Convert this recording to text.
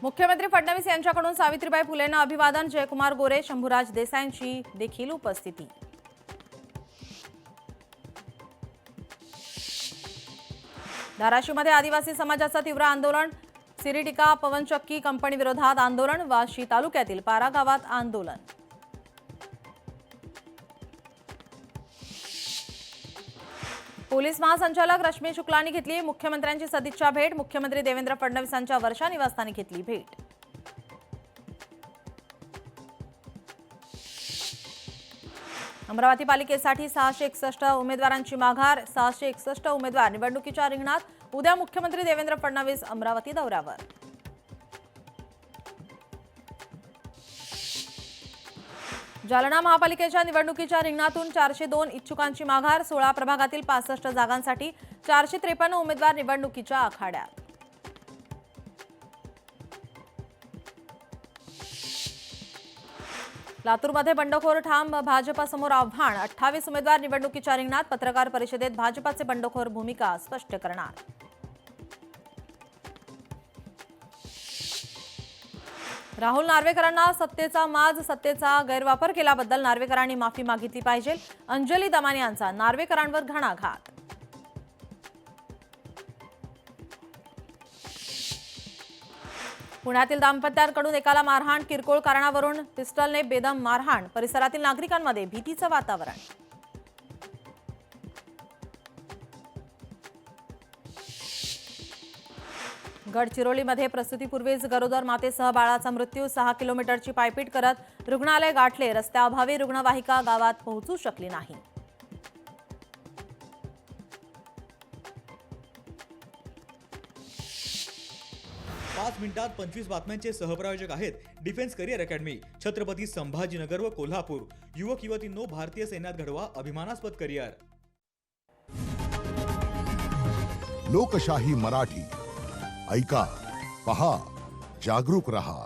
मुख्यमंत्री फडणवीस यांच्याकडून सावित्रीबाई फुलेंना अभिवादन. जयकुमार गोरे, शंभूराज देसाईंची देखील उपस्थिती. धाराशिवमध्ये आदिवासी समाजाचा तीव्र आंदोलन. सिरिटिका पवनचक्की कंपनी विरोधात आंदोलन. वाशी तालुक्यातील पारा गावात आंदोलन. पोलीस महासंचालक रश्मी शुक्लांनी घेतली मुख्यमंत्र्यांची सदिच्छा भेट. मुख्यमंत्री देवेंद्र फडणवीसांच्या वर्षा निवासस्थानी घेतली भेट. अमरावती पालिकेसाठी 661 उमेदवारांची माघार. 661 उमेदवार निवडणुकीच्या रिंगणात. उद्या मुख्यमंत्री देवेंद्र फडणवीस अमरावती दौऱ्यावर. जालना महापालिकेच्या निवडणुकीच्या रिंगणातून 402 इच्छुकांची माघार. 16 प्रभागातील 65 जागांसाठी 453 उमेदवार निवडणुकीच्या आखाड्यात. लातूरमध्ये बंडखोर ठाम. भाजपासमोर आव्हान. 28 उमेदवार निवडणुकीच्या रिंगणात. पत्रकार परिषदेत भाजपाचे बंडखोर भूमिका स्पष्ट करणार. राहुल नार्वेकरांना सत्तेचा माज, सत्तेचा गैरवापर केल्याबद्दल नार्वेकरांनी माफी मागितली पाहिजे. अंजली दमानी यांचा नार्वेकरांवर घणाघात. पुण्यातील दाम्पत्याकडून एकाला मारहाण. किरकोळ कारणावरून पिस्टलने बेदम मारहाण. परिसरातील नागरिकांमध्ये भीतीचं वातावरण. गडचिरोलीमध्ये प्रसूतीपूर्वीच गरोदर मातेसह बाळाचा मृत्यू. 6 किलोमीटरची पायपीट करत रुग्णालय गाठले. रस्त्याअभावी रुग्णवाहिका गावात पोहोचू शकली नाही. पाच मिनिटात 25 बातम्यांचे सहप्रायोजक आहेत defence career academy, Chhatrapati Sambhajinagar व कोल्हापूर. युवक युवतींनो, भारतीय सैन्यात घडवा अभिमानास्पद करिअर. लोकशाही मराठी ऐका, पहा, जागरूक रहा.